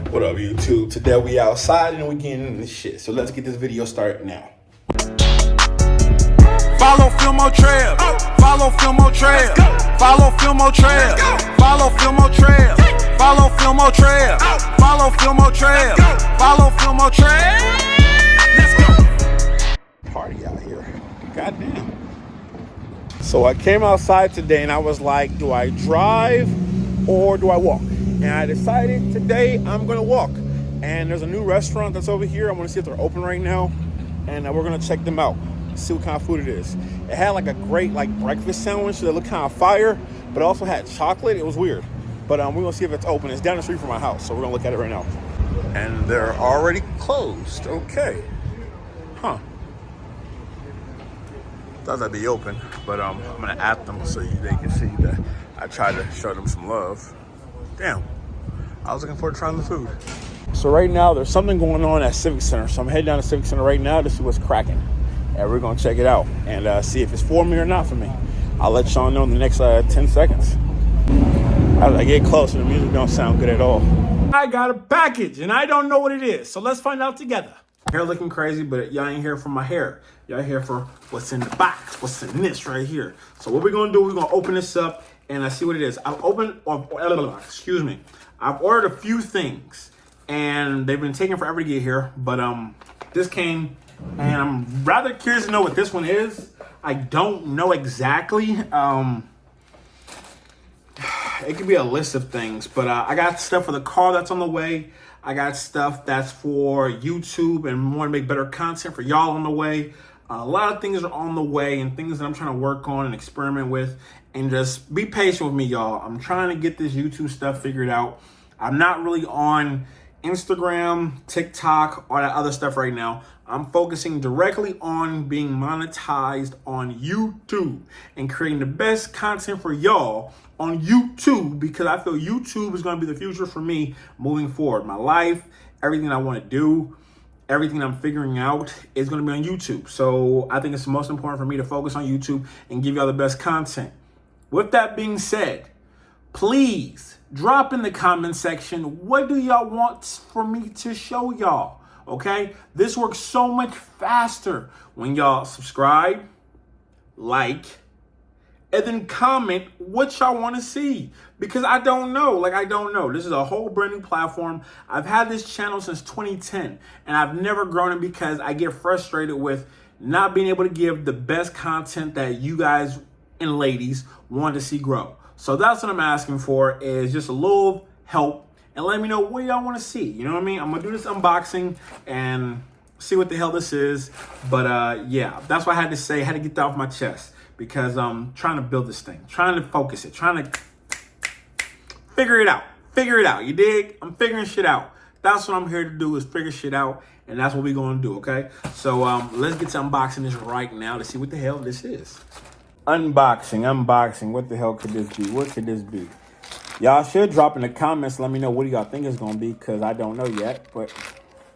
What up, YouTube? Today we outside and we getting into this shit. So let's get this video started now. Follow Filmo Trail. Follow Filmo Trail. Follow Filmo Trail. Follow Filmo Trail. Follow Filmo Trail. Follow Filmo Trail. Follow Filmo Trail. Let's go. Party out here. Goddamn. So I came outside today and I was like, do I drive or do I walk? And I decided today I'm gonna walk. And there's a new restaurant that's over here. I wanna see if they're open right now. And we're gonna check them out. See what kind of food it is. It had like a great like breakfast sandwich that looked kind of fire, but it also had chocolate. It was weird. But we're gonna see if it's open. It's down the street from my house, so we're gonna look at it right now. And they're already closed. Okay. Huh. Thought they'd be open, but I'm gonna app them so they can see that I tried to show them some love. Damn. I was looking forward to trying the food. So right now there's something going on at Civic Center. So I'm heading down to Civic Center right now to see what's cracking. And we're gonna check it out and see if it's for me or not for me. I'll let y'all know in the next 10 seconds. As I get closer, the music don't sound good at all. I got a package and I don't know what it is, so let's find out together. Hair looking crazy, but y'all ain't here for my hair. Y'all here for what's in the box, what's in this right here. So what we're gonna do, we're gonna open this up and I see what it is. I've ordered a few things and they've been taking forever to get here, but this came. And I'm rather curious to know what this one is. I don't know exactly. It could be a list of things, but I got stuff for the car that's on the way. I got stuff that's for YouTube and want to make better content for y'all on the way. A lot of things are on the way and things that I'm trying to work on and experiment with. And just be patient with me, y'all. I'm trying to get this YouTube stuff figured out. I'm not really on Instagram, TikTok, all that other stuff right now. I'm focusing directly on being monetized on YouTube and creating the best content for y'all on YouTube because I feel YouTube is going to be the future for me moving forward. My life, everything I want to do, everything I'm figuring out is going to be on YouTube. So I think it's the most important for me to focus on YouTube and give y'all the best content. With that being said, please drop in the comment section, what do y'all want for me to show y'all? Okay, this works so much faster when y'all subscribe, like, and then comment what y'all want to see. Because I don't know. This is a whole brand new platform. I've had this channel since 2010, and I've never grown it because I get frustrated with not being able to give the best content that you guys and ladies want to see grow. So that's what I'm asking for, is just a little help. And let me know what y'all want to see. You know what I mean? I'm going to do this unboxing and see what the hell this is. But yeah, that's what I had to say. I had to get that off my chest because I'm trying to build this thing. Trying to focus it. Trying to figure it out. Figure it out. You dig? I'm figuring shit out. That's what I'm here to do, is figure shit out. And that's what we're going to do, okay? So let's get to unboxing this right now to see what the hell this is. Unboxing. What the hell could this be? What could this be? Y'all should drop in the comments. Let me know what do y'all think it's going to be, because I don't know yet. But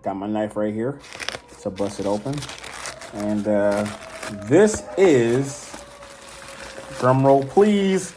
got my knife right here. So bust it open. And this is, drum roll please.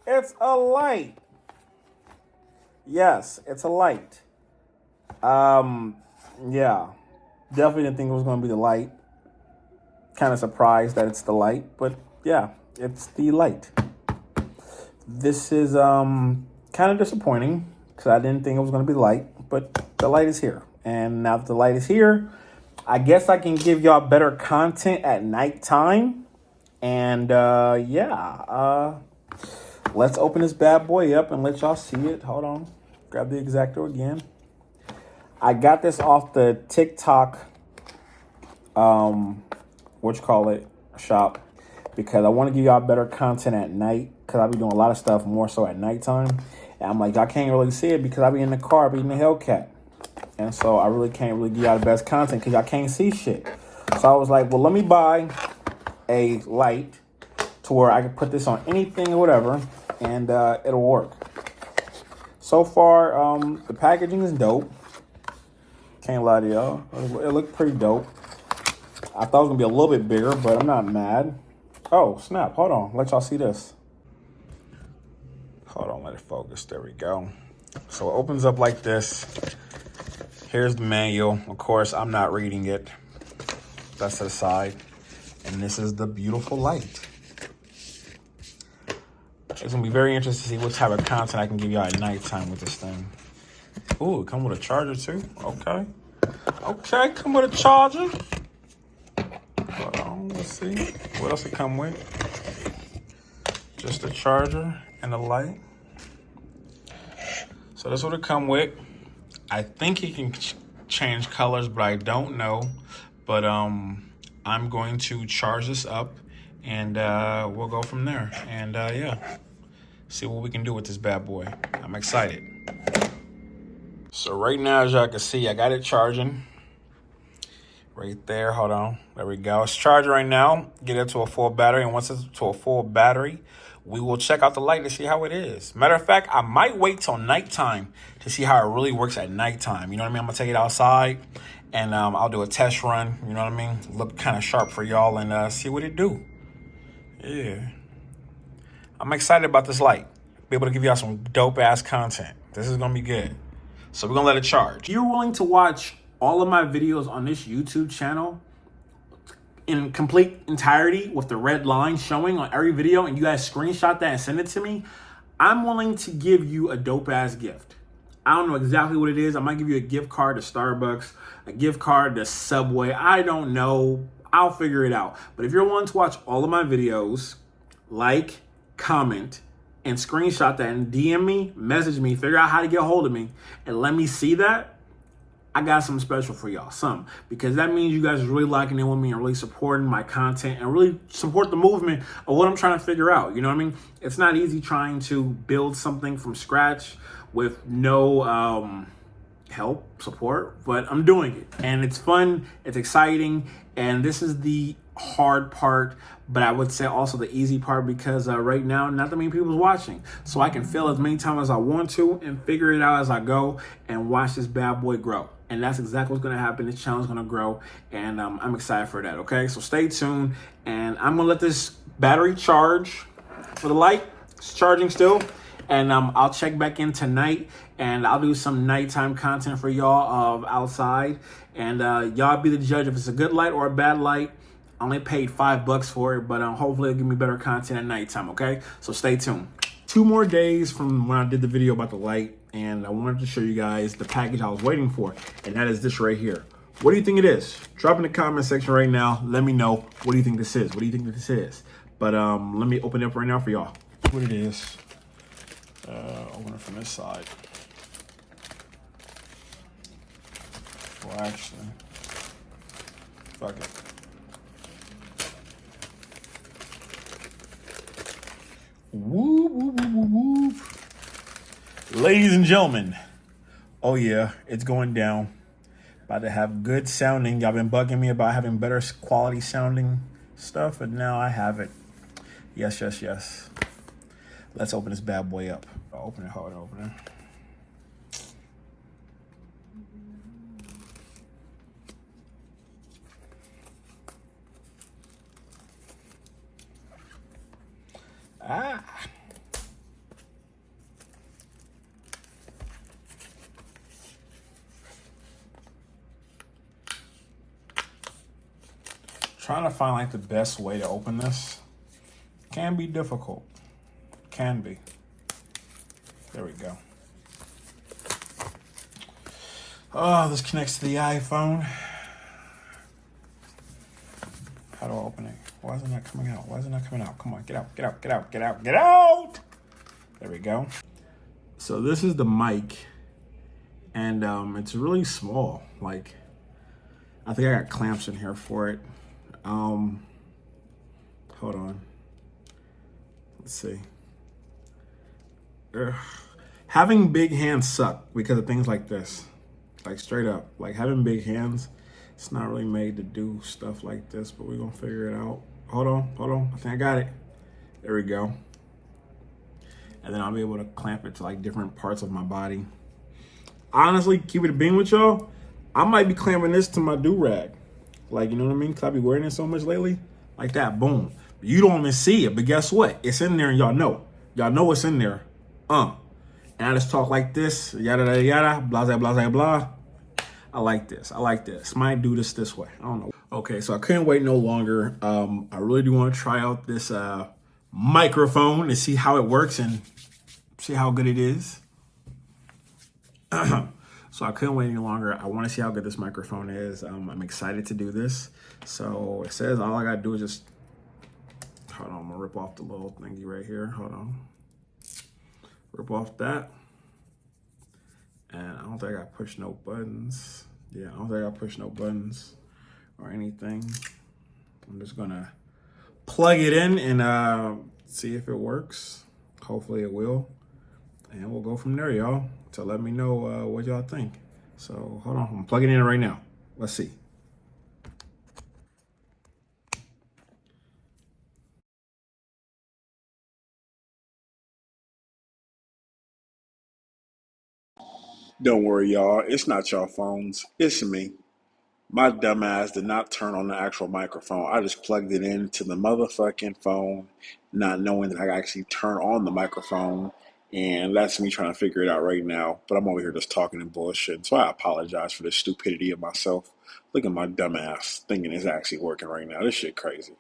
It's a light. Yes, it's a light. Yeah. Definitely didn't think it was going to be the light. Kind of surprised that it's the light, but yeah, it's the light. This is kind of disappointing because I didn't think it was going to be the light, but the light is here. And now that the light is here, I guess I can give y'all better content at nighttime. And let's open this bad boy up and let y'all see it. Hold on. Grab the X-Acto again. I got this off the TikTok, shop, because I want to give y'all better content at night, because I be doing a lot of stuff more so at nighttime. And I'm like, I can't really see it because I be in the car being the Hellcat. And so I really can't really give y'all the best content because y'all can't see shit. So I was like, well, let me buy a light to where I can put this on anything or whatever, and it'll work. So far, the packaging is dope. Can't lie to y'all. It looked pretty dope. I thought it was going to be a little bit bigger, but I'm not mad. Oh, snap. Hold on. Let y'all see this. Hold on, let it focus. There we go. So it opens up like this. Here's the manual. Of course, I'm not reading it. That's to the side. And this is the beautiful light. It's gonna be very interesting to see what type of content I can give y'all at nighttime with this thing. Ooh, it come with a charger too. Okay. Okay, come with a charger. Hold on, let's see. What else it come with? Just a charger and a light. So that's what it come with. I think it can change colors, but I don't know. But I'm going to charge this up and we'll go from there. And yeah, see what we can do with this bad boy. I'm excited. So right now, as y'all can see, I got it charging. Right there, hold on. There we go. It's charging right now. Get it to a full battery. And once it's to a full battery, we will check out the light to see how it is. Matter of fact, I might wait till nighttime to see how it really works at nighttime. You know what I mean? I'm going to take it outside and I'll do a test run. You know what I mean? Look kind of sharp for y'all and see what it do. Yeah. I'm excited about this light. Be able to give y'all some dope-ass content. This is going to be good. So we're going to let it charge. If you're willing to watch all of my videos on this YouTube channel in complete entirety with the red line showing on every video and you guys screenshot that and send it to me, I'm willing to give you a dope-ass gift. I don't know exactly what it is. I might give you a gift card to Starbucks, a gift card to Subway. I don't know. I'll figure it out. But if you're willing to watch all of my videos, like, comment, and screenshot that and DM me, message me, figure out how to get a hold of me, and let me see that, I got something special for y'all, because that means you guys are really locking in with me and really supporting my content and really support the movement of what I'm trying to figure out. You know what I mean? It's not easy trying to build something from scratch with no help, support, but I'm doing it. And it's fun, it's exciting, and this is the hard part, but I would say also the easy part because right now, not that many people's watching. So I can fail as many times as I want to and figure it out as I go and watch this bad boy grow. And that's exactly what's going to happen. This channel is going to grow, and I'm excited for that, okay? So stay tuned, and I'm going to let this battery charge for the light. It's charging still, and I'll check back in tonight, and I'll do some nighttime content for y'all of outside, and y'all be the judge if it's a good light or a bad light. I only paid $5 for it, but hopefully it'll give me better content at nighttime, okay? So stay tuned. 2 more days from when I did the video about the light, and I wanted to show you guys the package I was waiting for, and that is this right here. What do you think it is? Drop in the comment section right now. Let me know. What do you think this is? What do you think this is? But let me open it up right now for y'all. What it is. Open it from this side. Well, actually, fuck it. Woo, woo, woo, woo, woo. Ladies and gentlemen, oh yeah, it's going down. About to have good sounding. Y'all been bugging me about having better quality sounding stuff, and now I have it. Yes, yes, yes. Let's open this bad boy up. I'll open it hard, open it. Ah. Trying to find like the best way to open this can be difficult. Can be. There we go. Oh, this connects to the iPhone. How do I open it? Why is it not coming out? Why is it not coming out? Come on, get out, get out, get out, get out, get out! There we go. So this is the mic, and it's really small. Like, I think I got clamps in here for it. Hold on. Let's see. Having big hands suck because of things like this. Like, straight up. Like, having big hands, it's not really made to do stuff like this, but we're gonna figure it out. Hold on. I think I got it. There we go. And then I'll be able to clamp it to like different parts of my body. Honestly, keep it being with y'all, I might be clamping this to my do-rag. Like, you know what I mean? Because I be wearing it so much lately. Like that, boom. You don't even see it, but guess what? It's in there and y'all know. Y'all know it's in there. And I just talk like this, yada, yada, yada, blah, blah, blah, blah, blah. I like this. I like this. Might do this way. I don't know. Okay, so I couldn't wait no longer. I really do want to try out this microphone and see how it works and see how good it is. So I couldn't wait any longer. I want to see how good this microphone is. I'm excited to do this. So it says all I got to do is just, hold on, I'm going to rip off the little thingy right here. Hold on. Rip off that. And I don't think I push no buttons. Yeah, I don't think I push no buttons or anything. I'm just gonna plug it in and see if it works. Hopefully it will. And we'll go from there, y'all. So let me know what y'all think. So hold on, I'm plugging it in right now. Let's see. Don't worry, y'all. It's not y'all phones. It's me. My dumb ass did not turn on the actual microphone. I just plugged it into the motherfucking phone, not knowing that I actually turn on the microphone. And that's me trying to figure it out right now. But I'm over here just talking and bullshit. So I apologize for the stupidity of myself. Look at my dumb ass thinking it's actually working right now. This shit crazy.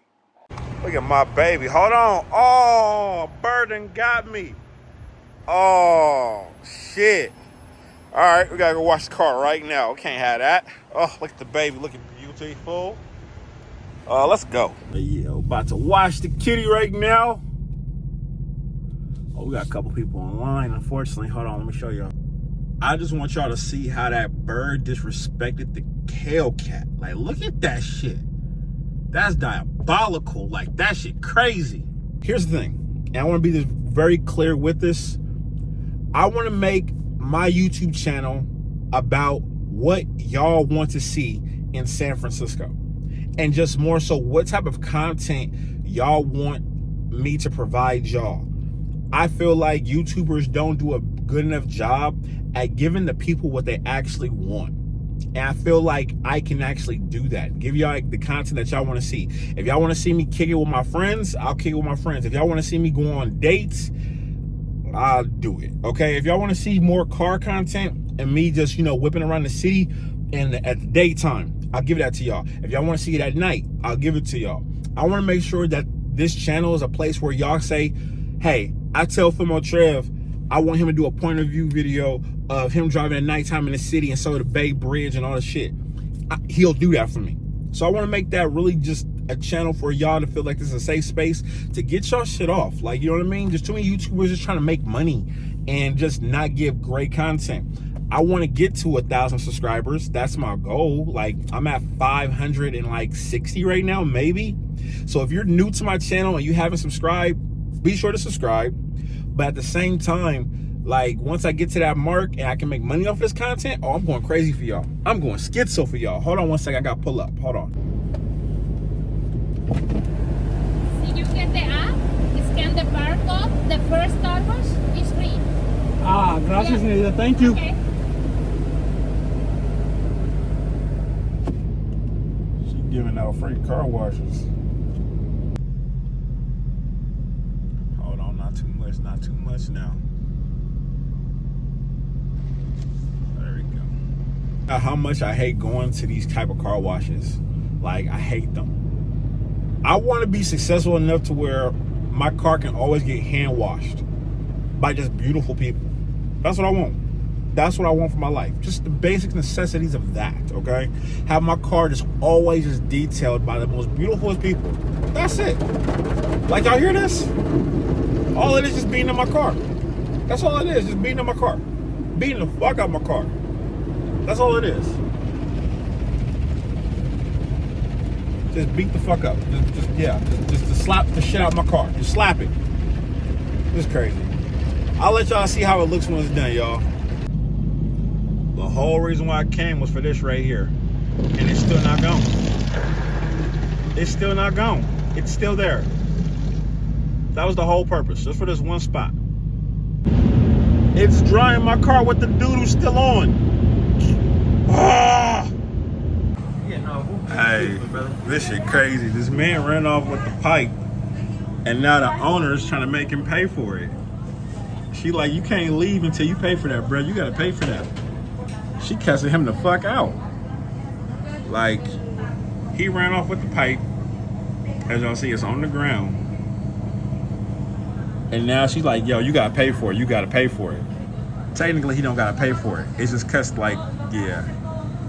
Look at my baby. Hold on. Oh, bird done got me. Oh, shit. All right, we gotta go wash the car right now. We can't have that. Oh, look at the baby looking beautiful. Let's go. Yeah, about to wash the kitty right now. Oh, we got a couple people online, unfortunately. Hold on, let me show y'all. I just want y'all to see how that bird disrespected the kale cat. Like, look at that shit. That's diabolical. Like, that shit crazy. Here's the thing, and I want to be very clear with this. I want to make my YouTube channel about what y'all want to see in San Francisco, and just more so what type of content y'all want me to provide y'all. I feel like YouTubers don't do a good enough job at giving the people what they actually want. And I feel like I can actually do that. Give y'all the content that y'all want to see. If y'all want to see me kick it with my friends, I'll kick it with my friends. If y'all want to see me go on dates, I'll do it. Okay, if y'all want to see more car content and me just, whipping around the city and at the daytime, I'll give that to y'all. If y'all want to see it at night, I'll give it to y'all. I want to make sure that this channel is a place where y'all say, hey, I tell Filmo Trev I want him to do a point of view video of him driving at nighttime in the city and so the Bay Bridge and all the shit. He'll do that for me. So I want to make that really just a channel for y'all to feel like this is a safe space to get y'all shit off. Like, you know what I mean? Just too many YouTubers just trying to make money and just not give great content. I want to get to 1,000 subscribers. That's my goal. Like, I'm at 560 right now, maybe. So if you're new to my channel and you haven't subscribed, be sure to subscribe. But at the same time, like, once I get to that mark and I can make money off this content, I'm going crazy for y'all. I'm going schizo for y'all. Hold on one second, I got to pull up. Hold on. Si you get the app, scan the barcode, the first car wash is free. Ah, gracias, señorita. Thank you. Okay. She's giving out free car washes. Hold on, not too much now. There we go. How much I hate going to these type of car washes. Like, I hate them. I want to be successful enough to where my car can always get hand washed by just beautiful people. That's what I want. That's what I want for my life. Just the basic necessities of that, okay? Have my car just always just detailed by the most beautiful people. That's it. Like, y'all hear this? All it is just being in my car. That's all it is, just being in my car. Beating the fuck out of my car. That's all it is. Just beat the fuck up. Just slap the shit out of my car. Just slap it. It's crazy. I'll let y'all see how it looks when it's done, y'all. The whole reason why I came was for this right here. And it's still not gone. It's still not gone. It's still there. That was the whole purpose, just for this one spot. It's drying my car with the doo-doo still on. Ah! Hey, this shit crazy. This man ran off with the pipe, and now the owner is trying to make him pay for it. She like, you can't leave until you pay for that, bro. You gotta pay for that. She cussing him the fuck out. Like, he ran off with the pipe. As y'all see, it's on the ground. And now she's like, yo, you gotta pay for it. You gotta pay for it. Technically, he don't gotta pay for it. It's just cussed like, yeah,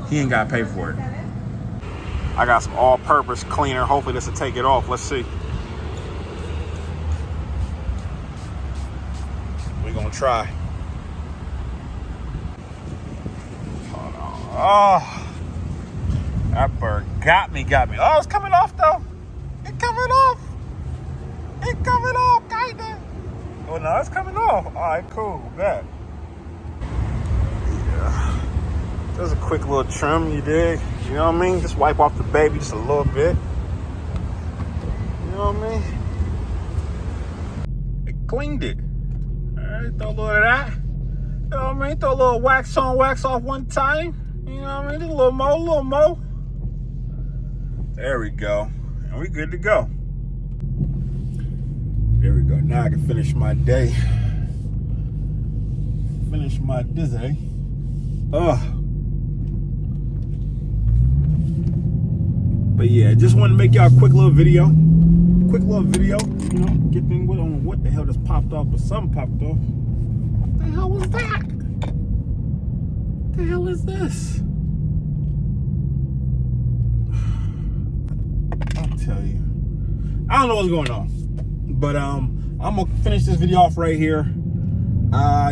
he ain't gotta pay for it. I got some all-purpose cleaner. Hopefully this will take it off. Let's see. We're gonna try. Hold on. Oh, that bird got me. Oh, it's coming off though. It's coming off. It's coming off, kinda. Oh no, it's coming off. All right, cool. Bet. Yeah. Just a quick little trim, you dig? You know what I mean? Just wipe off the baby just a little bit. You know what I mean? It cleaned it. All right, throw a little of that. You know what I mean? Throw a little wax on, wax off one time. You know what I mean? Just a little more. There we go. And we good to go. There we go. Now I can finish my day. Finish my dizzy. But yeah, just wanted to make y'all a quick little video. You know, get things with on what the hell just popped off, but something popped off. What the hell was that? What the hell is this? I'll tell you. I don't know what's going on. But I'm gonna finish this video off right here.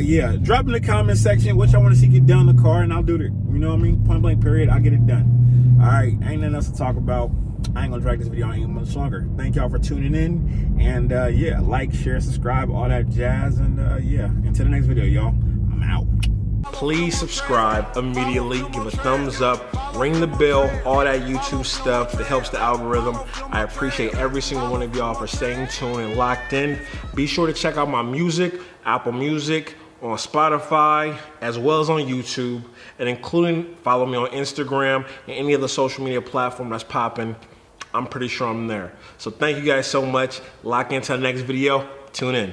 Yeah, drop in the comment section what y'all want to see get done in the car, and I'll do it. You know what I mean? Point blank period, I'll get it done. All right, ain't nothing else to talk about. I ain't gonna drag this video on any much longer. Thank y'all for tuning in, and yeah, like, share, subscribe, all that jazz, and yeah, until the next video, y'all, I'm out. Please subscribe immediately, give a thumbs up, ring the bell, all that YouTube stuff that helps the algorithm. I appreciate every single one of y'all for staying tuned and locked in. Be sure to check out my music, Apple Music, on Spotify, as well as on YouTube, and including follow me on Instagram and any other social media platform that's popping. I'm pretty sure I'm there. So thank you guys so much. Lock into the next video. Tune in.